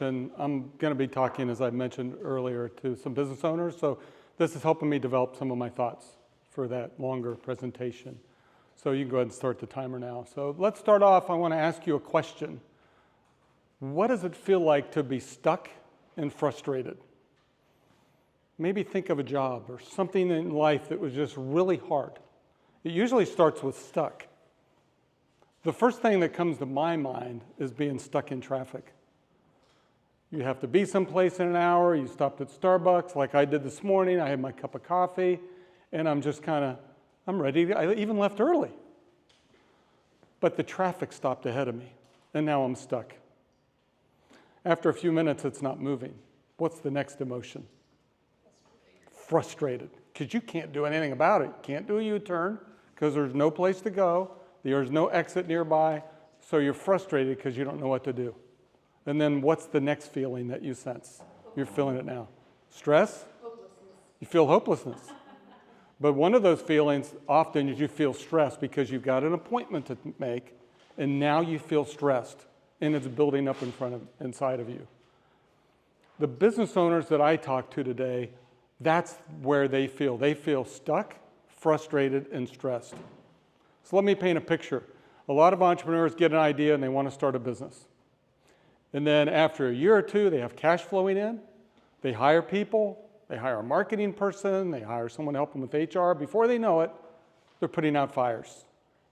And I'm going to be talking, as I mentioned earlier, to some business owners. So this is helping me develop some of my thoughts for that longer presentation. So you can go ahead and start the timer now. So let's start off. I want to ask you a question. What does it feel like to be stuck and frustrated? Maybe think of a job or something in life that was just really hard. It usually starts with stuck. The first thing that comes to my mind is being stuck in traffic. You have to be someplace in an hour, you stopped at Starbucks like I did this morning, I had my cup of coffee, and I'm just I'm ready, I even left early. But the traffic stopped ahead of me, and now I'm stuck. After a few minutes, it's not moving. What's the next emotion? Frustrated, because you can't do anything about it. Can't do a U-turn, because there's no place to go, there's no exit nearby, so you're frustrated because you don't know what to do. And then what's the next feeling that you sense? You're feeling it now. Stress? Hopelessness. You feel hopelessness. But one of those feelings often is you feel stressed because you've got an appointment to make, and now you feel stressed, and it's building up inside of you. The business owners that I talk to today, that's where they feel. They feel stuck, frustrated, and stressed. So let me paint a picture. A lot of entrepreneurs get an idea and they want to start a business. And then after a year or two, they have cash flowing in. They hire people. They hire a marketing person. They hire someone to help them with HR. Before they know it, they're putting out fires.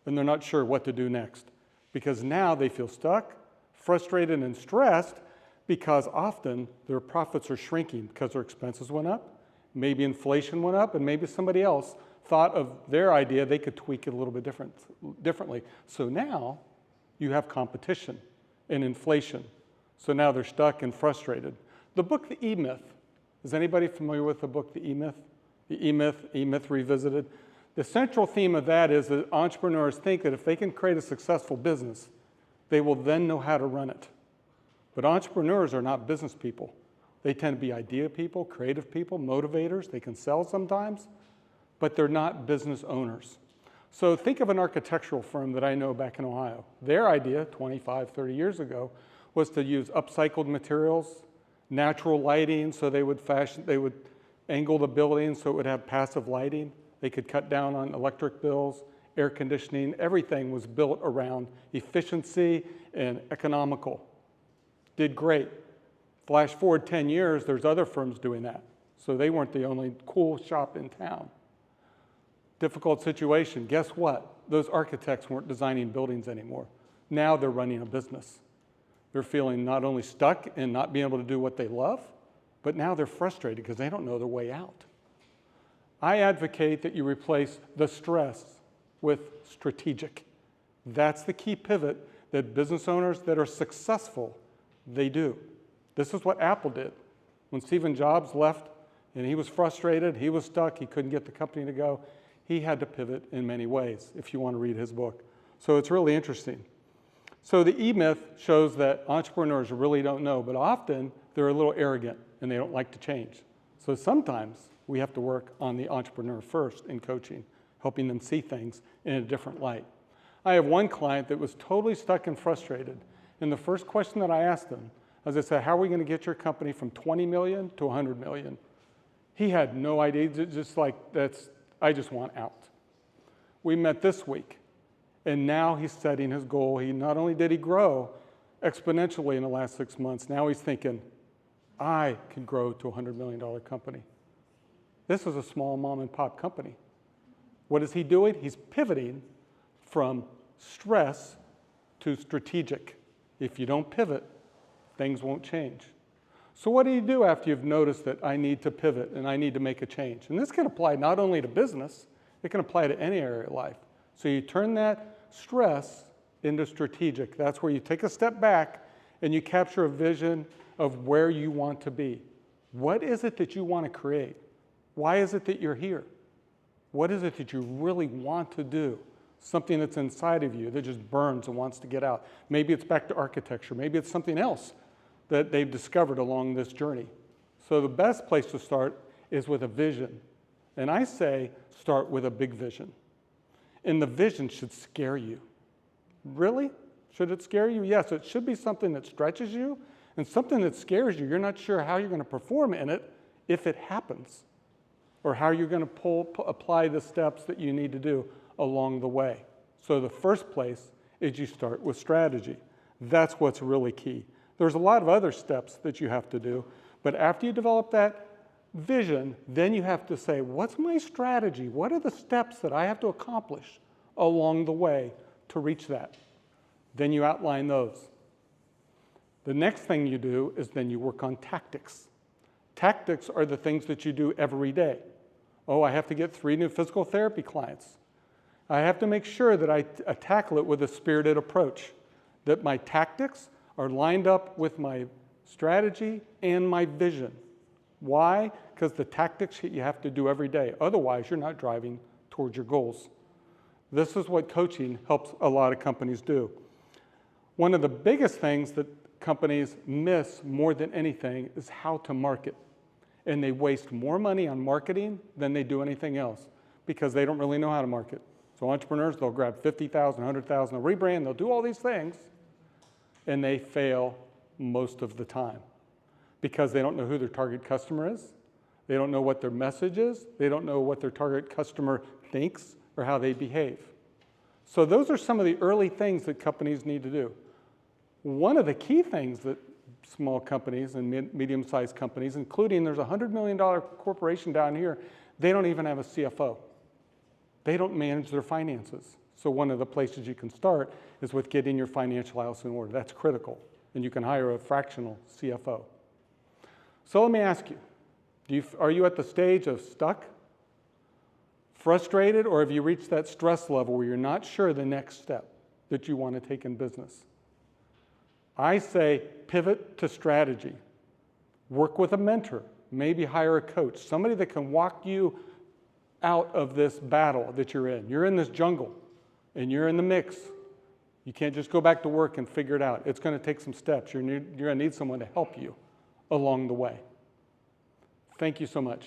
And they're not sure what to do next. Because now they feel stuck, frustrated, and stressed because often their profits are shrinking because their expenses went up. Maybe inflation went up, and maybe somebody else thought of their idea they could tweak it a little bit differently. So now you have competition and inflation. So now they're stuck and frustrated. The book, The E-Myth. Is anybody familiar with the book, The E-Myth? The E-Myth Revisited. The central theme of that is that entrepreneurs think that if they can create a successful business, they will then know how to run it. But entrepreneurs are not business people. They tend to be idea people, creative people, motivators. They can sell sometimes, but they're not business owners. So think of an architectural firm that I know back in Ohio. Their idea 25, 30 years ago was to use upcycled materials, natural lighting, so they would angle the building so it would have passive lighting. They could cut down on electric bills, air conditioning. Everything was built around efficiency and economical. Did great. Flash forward 10 years, there's other firms doing that. So they weren't the only cool shop in town. Difficult situation. Guess what? Those architects weren't designing buildings anymore. Now they're running a business. They're feeling not only stuck and not being able to do what they love, but now they're frustrated because they don't know their way out. I advocate that you replace the stress with strategic. That's the key pivot that business owners that are successful, they do. This is what Apple did. When Steve Jobs left and he was frustrated, he was stuck, he couldn't get the company to go, he had to pivot in many ways, if you want to read his book. So it's really interesting. So the E-Myth shows that entrepreneurs really don't know, but often they're a little arrogant and they don't like to change. So sometimes we have to work on the entrepreneur first in coaching, helping them see things in a different light. I have one client that was totally stuck and frustrated. And the first question that I asked him, as I said, how are we going to get your company from 20 million to 100 million? He had no idea, just like I just want out. We met this week. And now he's setting his goal. Not only did he grow exponentially in the last 6 months, now he's thinking, I can grow to a $100 million company. This is a small mom and pop company. What is he doing? He's pivoting from stress to strategic. If you don't pivot, things won't change. So what do you do after you've noticed that I need to pivot and I need to make a change? And this can apply not only to business, it can apply to any area of life. So you turn that stress into strategic. That's where you take a step back and you capture a vision of where you want to be. What is it that you want to create? Why is it that you're here? What is it that you really want to do? Something that's inside of you that just burns and wants to get out. Maybe it's back to architecture. Maybe it's something else that they've discovered along this journey. So the best place to start is with a vision. And I say start with a big vision. And the vision should scare you. Really? Should it scare you? Yes, it should be something that stretches you And something that scares you, you're not sure how you're going to perform in it if it happens, or how you're going to apply the steps that you need to do along the way. So the first place is you start with strategy. That's what's really key. There's a lot of other steps that you have to do, but after you develop that vision, then you have to say, what's my strategy? What are the steps that I have to accomplish along the way to reach that? Then you outline those. The next thing you do is then you work on tactics. Tactics are the things that you do every day. Oh, I have to get 3 new physical therapy clients. I have to make sure that I tackle it with a spirited approach, that my tactics are lined up with my strategy and my vision. Why? Because the tactics you have to do every day. Otherwise, you're not driving towards your goals. This is what coaching helps a lot of companies do. One of the biggest things that companies miss more than anything is how to market. And they waste more money on marketing than they do anything else because they don't really know how to market. So entrepreneurs, they'll grab 50,000, 100,000, they'll rebrand, they'll do all these things, and they fail most of the time because they don't know who their target customer is. They don't know what their message is. They don't know what their target customer thinks or how they behave. So those are some of the early things that companies need to do. One of the key things that small companies and medium-sized companies, including there's a $100 million corporation down here, they don't even have a CFO. They don't manage their finances. So one of the places you can start is with getting your financial house in order. That's critical. And you can hire a fractional CFO. So let me ask you, are you at the stage of stuck, frustrated, or have you reached that stress level where you're not sure the next step that you want to take in business? I say pivot to strategy. Work with a mentor. Maybe hire a coach, somebody that can walk you out of this battle that you're in. You're in this jungle, and you're in the mix. You can't just go back to work and figure it out. It's going to take some steps. You're going to need someone to help you along the way. Thank you so much.